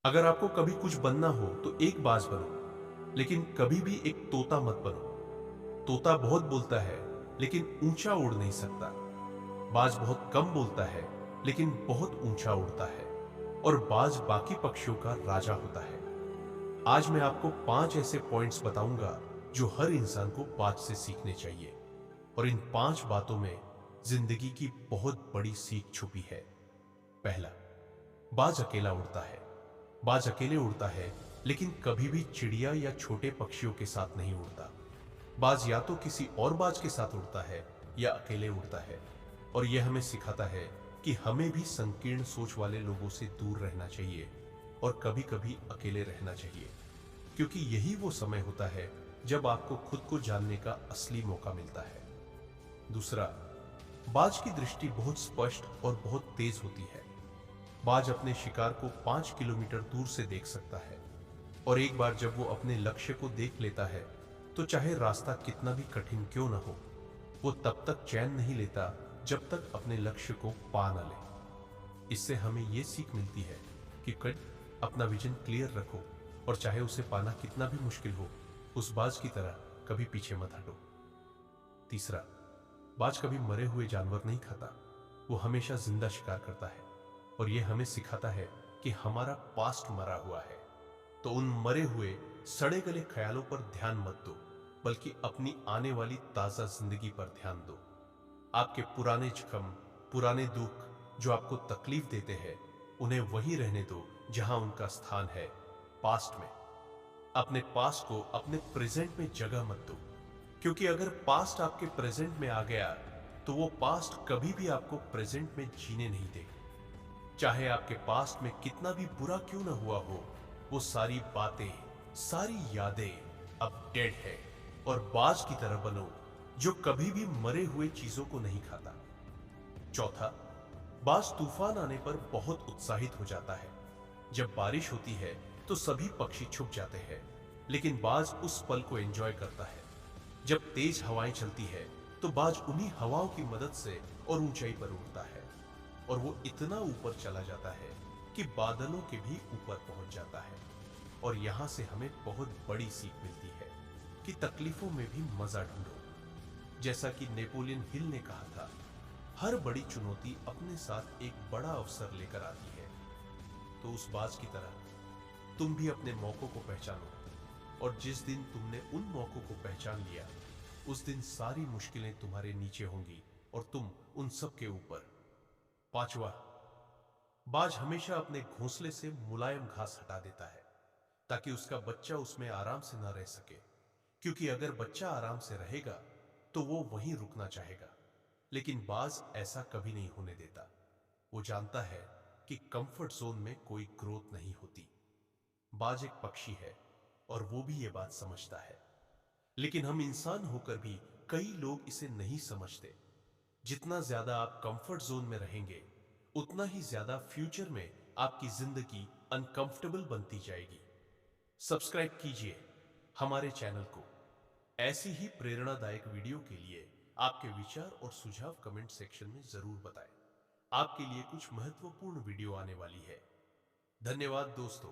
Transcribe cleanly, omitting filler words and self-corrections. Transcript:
अगर आपको कभी कुछ बनना हो तो एक बाज बनो, लेकिन कभी भी एक तोता मत बनो। तोता बहुत बोलता है लेकिन ऊंचा उड़ नहीं सकता। बाज बहुत कम बोलता है लेकिन बहुत ऊंचा उड़ता है। और बाज बाकी पक्षियों का राजा होता है। आज मैं आपको 5 ऐसे पॉइंट्स बताऊंगा जो हर इंसान को बाज से सीखने चाहिए। और इन 5 बातों में जिंदगी की बहुत बड़ी सीख छुपी है। पहला, बाज अकेला उड़ता है। बाज अकेले उड़ता है, लेकिन कभी भी चिड़िया या छोटे पक्षियों के साथ नहीं उड़ता। बाज या तो किसी और बाज के साथ उड़ता है या अकेले उड़ता है। और यह हमें सिखाता है कि हमें भी संकीर्ण सोच वाले लोगों से दूर रहना चाहिए और कभी कभी अकेले रहना चाहिए, क्योंकि यही वो समय होता है जब आपको खुद को जानने का असली मौका मिलता है। दूसरा, बाज की दृष्टि बहुत स्पष्ट और बहुत तेज होती है। बाज अपने शिकार को 5 किलोमीटर दूर से देख सकता है। और एक बार जब वो अपने लक्ष्य को देख लेता है, तो चाहे रास्ता कितना भी कठिन क्यों ना हो, वो तब तक चैन नहीं लेता जब तक अपने लक्ष्य को पा न ले। इससे हमें ये सीख मिलती है कि अपना विजन क्लियर रखो, और चाहे उसे पाना कितना भी मुश्किल हो, उस बाज की तरह कभी पीछे मत हटो। तीसरा, बाज कभी मरे हुए जानवर नहीं खाता। वो हमेशा जिंदा शिकार करता है। और यह हमें सिखाता है कि हमारा पास्ट मरा हुआ है, तो उन मरे हुए सड़े गले ख्यालों पर ध्यान मत दो, बल्कि अपनी आने वाली ताजा जिंदगी पर ध्यान दो। आपके पुराने जख्म, पुराने दुख जो आपको तकलीफ देते हैं, उन्हें वहीं रहने दो जहां उनका स्थान है, पास्ट में। अपने पास्ट को अपने प्रेजेंट में जगह मत दो, क्योंकि अगर पास्ट आपके प्रेजेंट में आ गया, तो वो पास्ट कभी भी आपको प्रेजेंट में जीने नहीं देगा। चाहे आपके पास्ट में कितना भी बुरा क्यों ना हुआ हो, वो सारी बातें, सारी यादें अब डेड है। और बाज की तरह बनो जो कभी भी मरे हुए चीजों को नहीं खाता। चौथा, बाज तूफान आने पर बहुत उत्साहित हो जाता है। जब बारिश होती है तो सभी पक्षी छुप जाते हैं, लेकिन बाज उस पल को एंजॉय करता है। जब तेज हवाएं चलती है तो बाज उन्हीं हवाओं की मदद से और ऊंचाई पर उड़ता है। और वो इतना ऊपर चला जाता है कि बादलों के भी ऊपर पहुंच जाता है। और यहां से हमें बहुत बड़ी सीख मिलती है कि तकलीफों में भी मजा ढूंढो। जैसा कि नेपोलियन हिल ने कहा था, हर बड़ी चुनौती अपने साथ एक बड़ा अवसर लेकर आती है। तो उस बाज की तरह तुम भी अपने मौकों को पहचानो, और जिस दिन तुमने उन मौकों को पहचान लिया, उस दिन सारी मुश्किलें तुम्हारे नीचे होंगी और तुम उन सब के ऊपर। पांचवा, बाज हमेशा अपने घोंसले से मुलायम घास हटा देता है, ताकि उसका बच्चा उसमें आराम से ना रह सके। क्योंकि अगर बच्चा आराम से रहेगा तो वो वहीं रुकना चाहेगा। लेकिन बाज ऐसा कभी नहीं होने देता। वो जानता है कि कंफर्ट जोन में कोई ग्रोथ नहीं होती। बाज एक पक्षी है और वो भी ये बात समझता है। लेकिन हम इंसान होकर भी कई लोग इसे नहीं समझते। जितना ज्यादा आप कंफर्ट जोन में रहेंगे, उतना ही ज्यादा फ्यूचर में आपकी जिंदगी अनकंफर्टेबल बनती जाएगी। सब्सक्राइब कीजिए हमारे चैनल को। ऐसी ही प्रेरणादायक वीडियो के लिए आपके विचार और सुझाव कमेंट सेक्शन में जरूर बताएं। आपके लिए कुछ महत्वपूर्ण वीडियो आने वाली है। धन्यवाद दोस्तों।